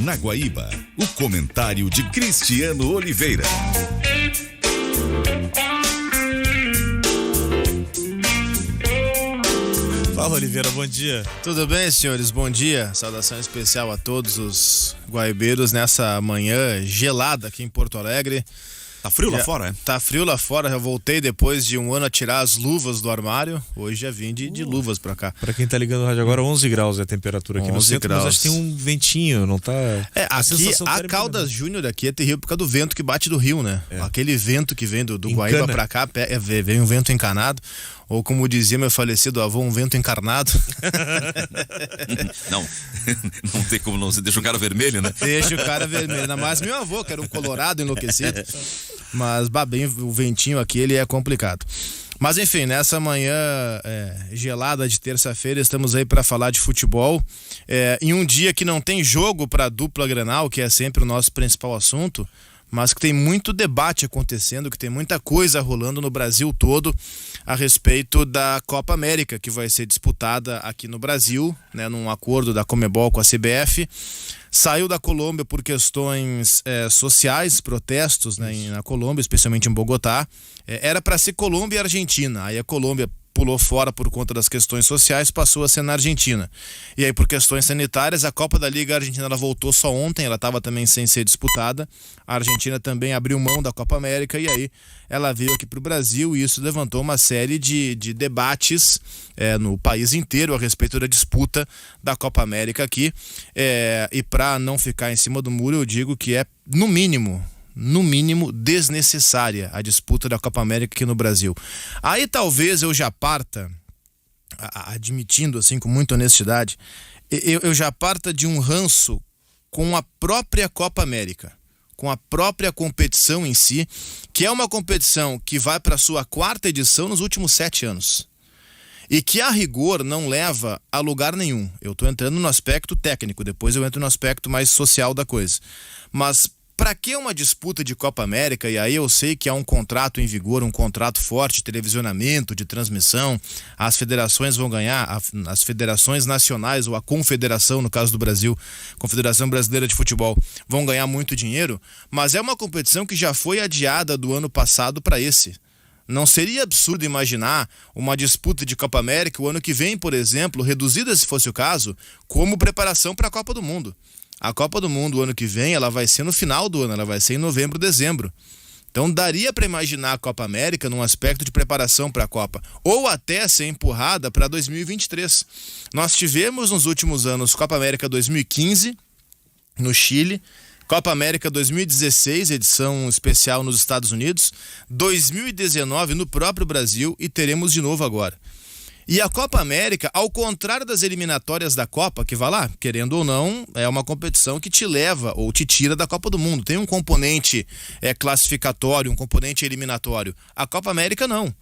na Guaíba. O comentário de Cristiano Oliveira. Fala, Oliveira, bom dia. Tudo bem, senhores? Bom dia. Saudação especial a todos os guaibeiros nessa manhã gelada aqui em Porto Alegre. Tá frio lá fora, é? Tá frio lá fora, já voltei depois de um ano a tirar as luvas do armário. Hoje já vim de luvas pra cá. Pra quem tá ligando o rádio agora, 11 graus é a temperatura aqui no centro, graus. mas acho que tem um ventinho, não tá... Aqui a Caldas Júnior aqui é terrível por causa do vento que bate do rio, né? Aquele vento que vem do Guaíba pra cá, vem um vento encanado. Ou como dizia meu falecido avô, um vento encarnado. Não tem como não. Você deixa o cara vermelho, né? Deixa o cara vermelho. Ainda mais meu avô, que era um colorado enlouquecido. Mas, bem, o ventinho aqui, ele é complicado. Mas, enfim, nessa manhã gelada de terça-feira, estamos aí para falar de futebol. Em um dia que não tem jogo para a dupla Grenal, que é sempre o nosso principal assunto, mas que tem muito debate acontecendo, que tem muita coisa rolando no Brasil todo a respeito da Copa América, que vai ser disputada aqui no Brasil, né, num acordo da Conmebol com a CBF. Saiu da Colômbia por questões sociais, protestos, né, na Colômbia, especialmente em Bogotá. Era para ser Colômbia e Argentina, aí a Colômbia pulou fora por conta das questões sociais, passou a ser na Argentina. E aí, por questões sanitárias, a Copa da Liga Argentina ela voltou só ontem, ela estava também sem ser disputada. A Argentina também abriu mão da Copa América e aí ela veio aqui para o Brasil e isso levantou uma série de debates no país inteiro a respeito da disputa da Copa América aqui. E para não ficar em cima do muro, eu digo que é, no mínimo, desnecessária a disputa da Copa América aqui no Brasil. Aí talvez eu já parta, admitindo assim com muita honestidade, eu já parta de um ranço com a própria Copa América, com a própria competição em si, que é uma competição que vai para a sua 4ª edição nos últimos 7 anos. E que a rigor não leva a lugar nenhum. Eu estou entrando no aspecto técnico, depois eu entro no aspecto mais social da coisa. Mas para que uma disputa de Copa América? E aí eu sei que há um contrato em vigor, um contrato forte de televisionamento, de transmissão. As federações vão ganhar, as federações nacionais, ou a confederação, no caso do Brasil, Confederação Brasileira de Futebol, vão ganhar muito dinheiro. Mas é uma competição que já foi adiada do ano passado para esse. Não seria absurdo imaginar uma disputa de Copa América o ano que vem, por exemplo, reduzida se fosse o caso, como preparação para a Copa do Mundo. A Copa do Mundo, o ano que vem, ela vai ser no final do ano, ela vai ser em novembro, dezembro. Então daria para imaginar a Copa América num aspecto de preparação para a Copa, ou até ser empurrada para 2023. Nós tivemos nos últimos anos Copa América 2015 no Chile, Copa América 2016, edição especial nos Estados Unidos, 2019 no próprio Brasil e teremos de novo agora. E a Copa América, ao contrário das eliminatórias da Copa, que vai lá, querendo ou não, é uma competição que te leva ou te tira da Copa do Mundo. Tem um componente classificatório, um componente eliminatório. A Copa América não.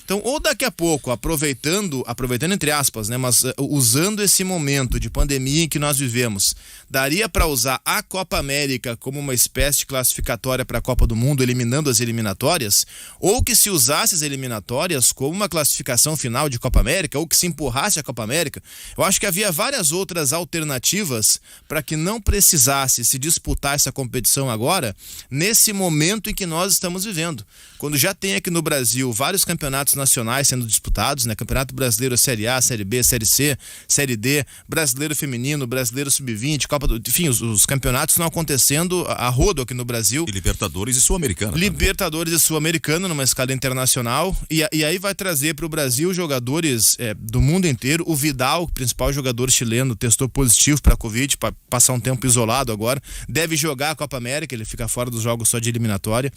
Então, ou daqui a pouco, aproveitando entre aspas, né, mas usando esse momento de pandemia em que nós vivemos, daria para usar a Copa América como uma espécie de classificatória para a Copa do Mundo, eliminando as eliminatórias, ou que se usasse as eliminatórias como uma classificação final de Copa América, ou que se empurrasse a Copa América. Eu acho que havia várias outras alternativas para que não precisasse se disputar essa competição agora, nesse momento em que nós estamos vivendo. Quando já tem aqui no Brasil vários campeonatos nacionais sendo disputados, né? Campeonato Brasileiro Série A, Série B, Série C, Série D, Brasileiro Feminino, Brasileiro Sub-20, Copa do... Enfim, os campeonatos estão acontecendo a rodo aqui no Brasil. E Libertadores e Sul-Americana. Libertadores e Sul-Americana numa escala internacional. E aí vai trazer para o Brasil jogadores do mundo inteiro. O Vidal, principal jogador chileno, testou positivo para a Covid, para passar um tempo isolado agora. Deve jogar a Copa América, ele fica fora dos jogos só de eliminatória.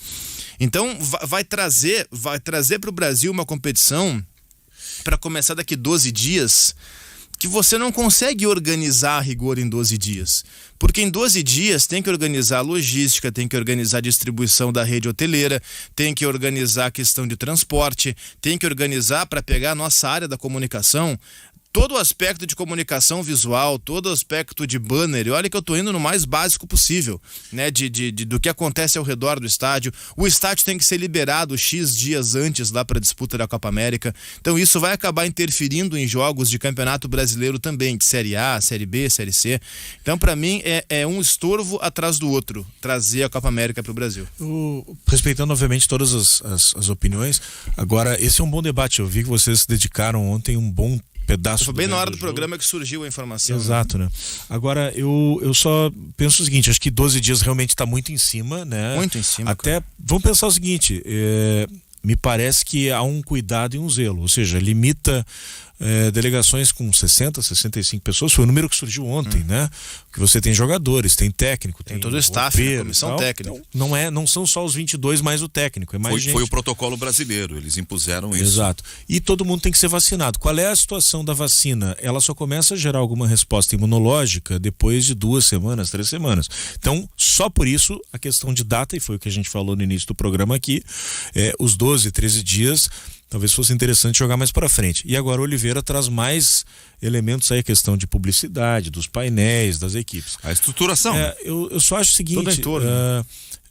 Então vai trazer para o Brasil uma competição para começar daqui 12 dias que você não consegue organizar a rigor em 12 dias. Porque em 12 dias tem que organizar a logística, tem que organizar a distribuição da rede hoteleira, tem que organizar a questão de transporte, tem que organizar para pegar a nossa área da comunicação. todo o aspecto de comunicação visual, todo o aspecto de banner, e olha que eu tô indo no mais básico possível, né, do que acontece ao redor do estádio. O estádio tem que ser liberado X dias antes lá para a disputa da Copa América. Então isso vai acabar interferindo em jogos de Campeonato Brasileiro também, de Série A, Série B, Série C. Então para mim é um estorvo atrás do outro, trazer a Copa América para o Brasil. Respeitando obviamente todas as opiniões, agora esse é um bom debate. Eu vi que vocês se dedicaram ontem um bom pedaço. Foi bem na hora do programa que surgiu a informação. Exato, né? Agora, eu só penso o seguinte, acho que 12 dias realmente está muito em cima, né? Muito em cima. Até, vamos pensar o seguinte, me parece que há um cuidado e um zelo, ou seja, limita delegações com 60, 65 pessoas, foi o número que surgiu ontem, né? Que você tem jogadores, tem técnico, tem todo o staff, comissão técnica. Então, não são só os 22 mais o técnico, é mais gente. Foi o protocolo brasileiro, eles impuseram isso. Exato. E todo mundo tem que ser vacinado. Qual é a situação da vacina? Ela só começa a gerar alguma resposta imunológica depois de 2 semanas, 3 semanas. Então, só por isso, a questão de data, e foi o que a gente falou no início do programa aqui, os 12, 13 dias talvez fosse interessante jogar mais para frente. E agora o Oliveira traz mais elementos aí, a questão de publicidade, dos painéis, das equipes. A estruturação. Eu só acho o seguinte, todo entorno.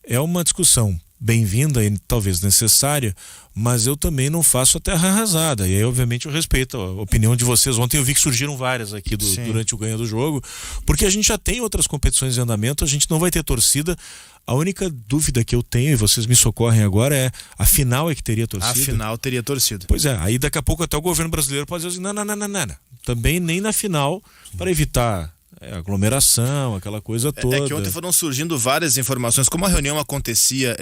É uma discussão bem-vinda e talvez necessária, mas eu também não faço a terra arrasada. E aí, obviamente, eu respeito a opinião de vocês. Ontem eu vi que surgiram várias aqui durante o ganho do jogo, porque a gente já tem outras competições em andamento, a gente não vai ter torcida. A única dúvida que eu tenho, e vocês me socorrem agora, a final é que teria torcida. A final teria torcida. Pois é, aí daqui a pouco até o governo brasileiro pode dizer assim, não. Também nem na final, para evitar aglomeração, aquela coisa toda. É que ontem foram surgindo várias informações, como a reunião acontecia,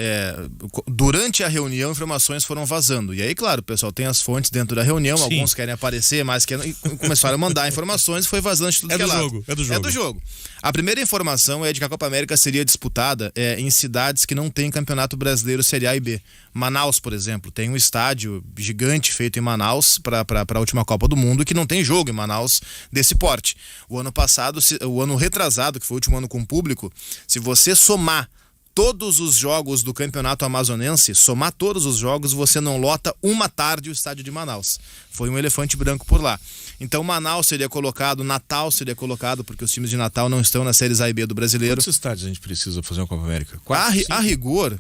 durante a reunião informações foram vazando, e aí claro, o pessoal tem as fontes dentro da reunião, sim. Alguns querem aparecer, mas e começaram a mandar informações, foi vazando de tudo que é lado. É do jogo. A primeira informação é de que a Copa América seria disputada em cidades que não tem Campeonato Brasileiro Série A e B. Manaus, por exemplo, tem um estádio gigante feito em Manaus para a última Copa do Mundo que não tem jogo em Manaus desse porte. O ano retrasado, que foi o último ano com público, se você somar todos os jogos do Campeonato Amazonense, somar todos os jogos, você não lota uma tarde o estádio de Manaus. Foi um elefante branco por lá. Então Manaus seria colocado, Natal seria colocado, porque os times de Natal não estão nas séries A e B do Brasileiro. Quantos estádios a gente precisa fazer uma Copa América? A rigor,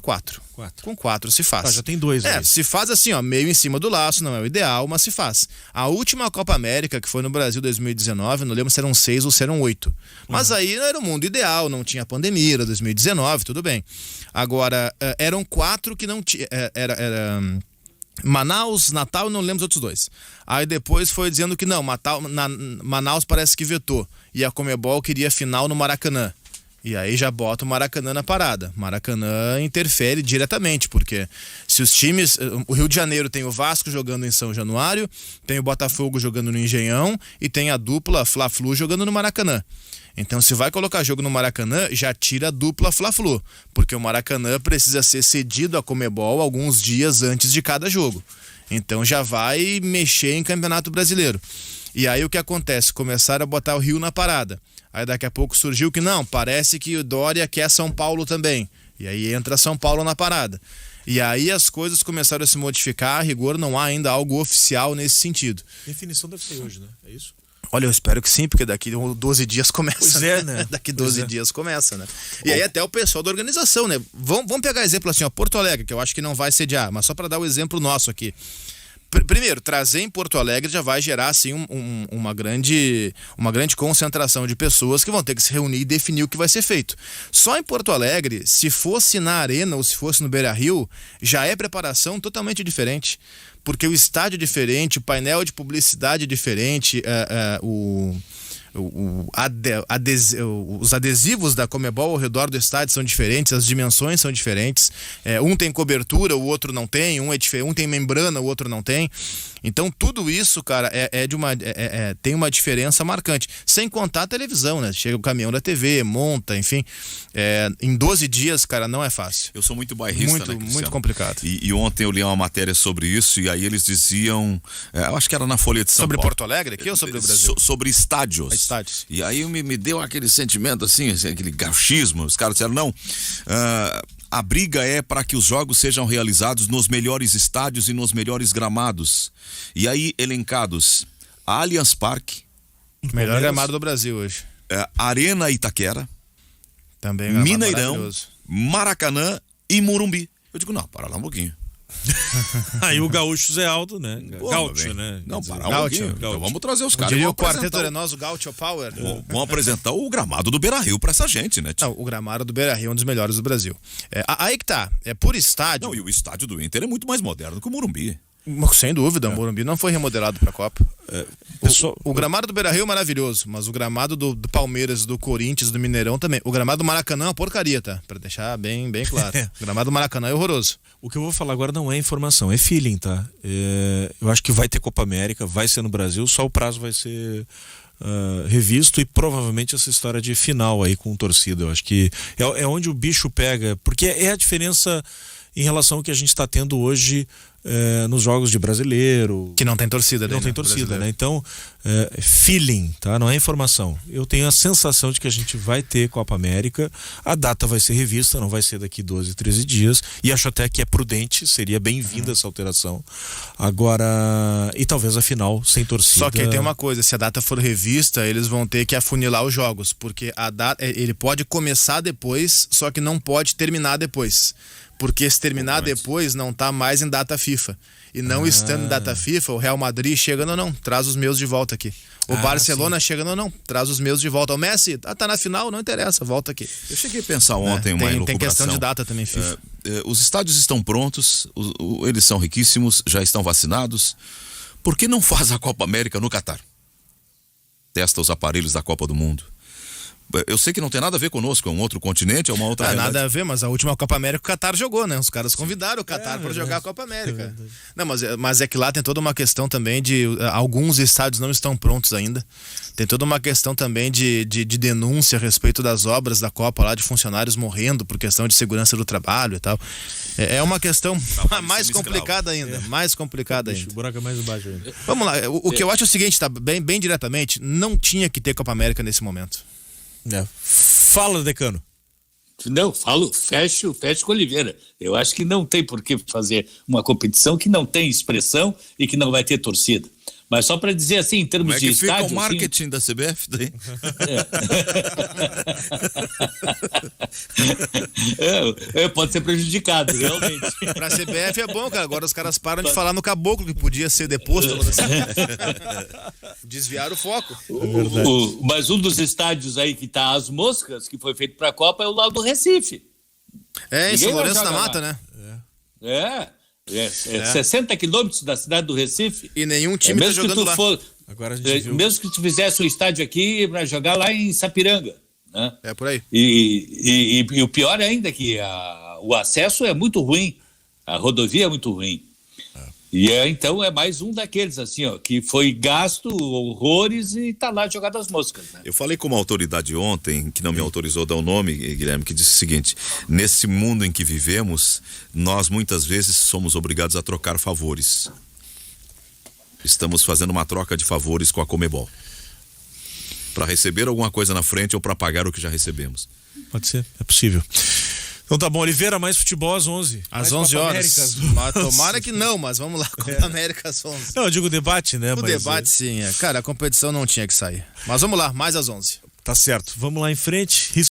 4. Com 4 se faz. Já tem 2 aí. Se faz assim, meio em cima do laço, não é o ideal, mas se faz. A última Copa América, que foi no Brasil 2019, não lembro se eram 6 ou se eram 8. Mas aí não era o mundo ideal, não tinha pandemia, era 2019, tudo bem. Agora, eram 4 que não tinha. Manaus, Natal e não lembro os outros 2. Aí depois foi dizendo que não, Manaus parece que vetou. E a Conmebol queria final no Maracanã. E aí já bota o Maracanã na parada. Maracanã interfere diretamente, porque se os times... O Rio de Janeiro tem o Vasco jogando em São Januário, tem o Botafogo jogando no Engenhão e tem a dupla Fla-Flu jogando no Maracanã. Então, se vai colocar jogo no Maracanã, já tira a dupla Fla-Flu, porque o Maracanã precisa ser cedido à Conmebol alguns dias antes de cada jogo. Então, já vai mexer em Campeonato Brasileiro. E aí, o que acontece? Começaram a botar o Rio na parada. Aí, daqui a pouco surgiu que não, parece que o Dória quer São Paulo também. E aí, entra São Paulo na parada. E aí, as coisas começaram a se modificar. A rigor, não há ainda algo oficial nesse sentido. Definição deve ser hoje, né? É isso? Olha, eu espero que sim, porque daqui 12 dias começa. Pois é, né? Daqui 12 dias começa, né? E aí até o pessoal da organização, né? Vamos pegar exemplo assim, Porto Alegre, que eu acho que não vai sediar, mas só para dar o exemplo nosso aqui. Primeiro, trazer em Porto Alegre já vai gerar assim uma grande concentração de pessoas que vão ter que se reunir e definir o que vai ser feito. Só em Porto Alegre, se fosse na Arena ou se fosse no Beira-Rio, já é preparação totalmente diferente. Porque o estádio é diferente, o painel de publicidade é diferente, os adesivos da Conmebol ao redor do estádio são diferentes, as dimensões são diferentes, um tem cobertura, o outro não tem, um tem membrana, o outro não tem. Então tudo isso, cara, tem uma diferença marcante, sem contar a televisão, né? Chega o caminhão da TV, monta, enfim, em 12 dias, cara, não é fácil. Eu sou muito bairrista, muito complicado. E ontem eu li uma matéria sobre isso, e aí eles diziam, eu acho que era na Folha de São Paulo. Sobre Porto Alegre aqui ou sobre o Brasil? Sobre estádios. E aí me deu aquele sentimento assim, aquele gauchismo. Os caras disseram, não, a briga é para que os jogos sejam realizados nos melhores estádios e nos melhores gramados. E aí, elencados, Allianz Parque, Melhor gramado do Brasil hoje. Arena Itaquera, Também um gramado Mineirão, maravilhoso. Maracanã e Morumbi. Eu digo, não, para lá um pouquinho. Aí o Gaúcho Zé Aldo, né? Pô, Gaúcho, bem. né? Não, Quer dizer, para um pouquinho. Gaúcho. Então vamos trazer os caras. Diria o Vamos apresentar Quarteto Arenoso Gaúcho Power. Vamos apresentar o gramado do Beira-Rio pra essa gente, né? Não, o gramado do Beira-Rio é um dos melhores do Brasil. Aí que tá, por estádio. Não, e o estádio do Inter é muito mais moderno que o Morumbi. Sem dúvida, o Morumbi não foi remodelado pra Copa. Pessoal, O gramado do Beira-Rio é maravilhoso, mas o gramado do Palmeiras, do Corinthians, do Mineirão também. O gramado do Maracanã é uma porcaria, tá? Pra deixar bem claro. O gramado do Maracanã é horroroso. o que eu vou falar agora não é informação, é feeling, tá? Eu acho que vai ter Copa América, vai ser no Brasil, só o prazo vai ser revisto e provavelmente essa história de final aí com torcida. Eu acho que é onde o bicho pega, porque é a diferença em relação ao que a gente está tendo hoje nos jogos de brasileiro. Que não tem torcida, Não tem torcida, né? Então, feeling, tá? Não é informação. Eu tenho a sensação de que a gente vai ter Copa América, a data vai ser revista, não vai ser daqui 12, 13 dias, e acho até que é prudente, seria bem-vinda essa alteração. Agora, e talvez a final sem torcida. Só que aí tem uma coisa, se a data for revista, eles vão ter que afunilar os jogos, porque a data, ele pode começar depois, só que não pode terminar depois. Porque se terminar depois, não tá mais em data FIFA. E não estando em data FIFA, o Real Madrid chega, não, traz os meus de volta aqui. O Barcelona chega, não, traz os meus de volta. O Messi, tá na final, não interessa, volta aqui. Eu cheguei a pensar ontem uma elucubração. Tem questão de data também, FIFA. Os estádios estão prontos, eles são riquíssimos, já estão vacinados. Por que não faz a Copa América no Catar? Testa os aparelhos da Copa do Mundo. Eu sei que não tem nada a ver conosco, é um outro continente, é uma outra realidade. Nada a ver, mas a última Copa América o Qatar jogou, né? Os caras convidaram o Qatar para jogar a Copa América. Não, mas é que lá tem toda uma questão também de alguns estádios não estão prontos ainda. Tem toda uma questão também de denúncia a respeito das obras da Copa lá, de funcionários morrendo por questão de segurança do trabalho e tal. É uma questão mais complicada ainda. Mais complicada ainda. O buraco é mais baixo ainda. Vamos lá, o que eu acho é o seguinte, tá? Bem diretamente, não tinha que ter Copa América nesse momento. Fala, Decano. Não, fecho com Oliveira. Eu acho que não tem por que fazer uma competição que não tem expressão e que não vai ter torcida. Mas só para dizer assim, em termos de estádio... Como é que fica o marketing da CBF daí? Pode ser prejudicado, realmente. Pra CBF é bom, cara. Agora os caras param de falar no caboclo, que podia ser deposto. Desviaram o foco. Mas um dos estádios aí que tá às moscas, que foi feito pra Copa, é o lado do Recife. Em São Lourenço da Mata, né? 60 quilômetros da cidade do Recife. E nenhum time tá jogando lá. Agora a gente viu. Mesmo que tu fizesse um estádio aqui para jogar lá em Sapiranga, né? É por aí. E o pior ainda é que o acesso é muito ruim, a rodovia é muito ruim. E então é mais um daqueles assim, ó, que foi gasto horrores e tá lá jogado as moscas, né? Eu falei com uma autoridade ontem, que não me autorizou a dar o nome, Guilherme, que disse o seguinte: nesse mundo em que vivemos, nós muitas vezes somos obrigados a trocar favores. Estamos fazendo uma troca de favores com a Conmebol. Para receber alguma coisa na frente ou para pagar o que já recebemos. Pode ser, é possível. Então tá bom, Oliveira, mais futebol às 11. Às 11 horas. Tomara que não, mas vamos lá, Copa América às 11. Não, eu digo debate, né? O debate sim, Cara, a competição não tinha que sair. Mas vamos lá, mais às 11. Tá certo, vamos lá em frente.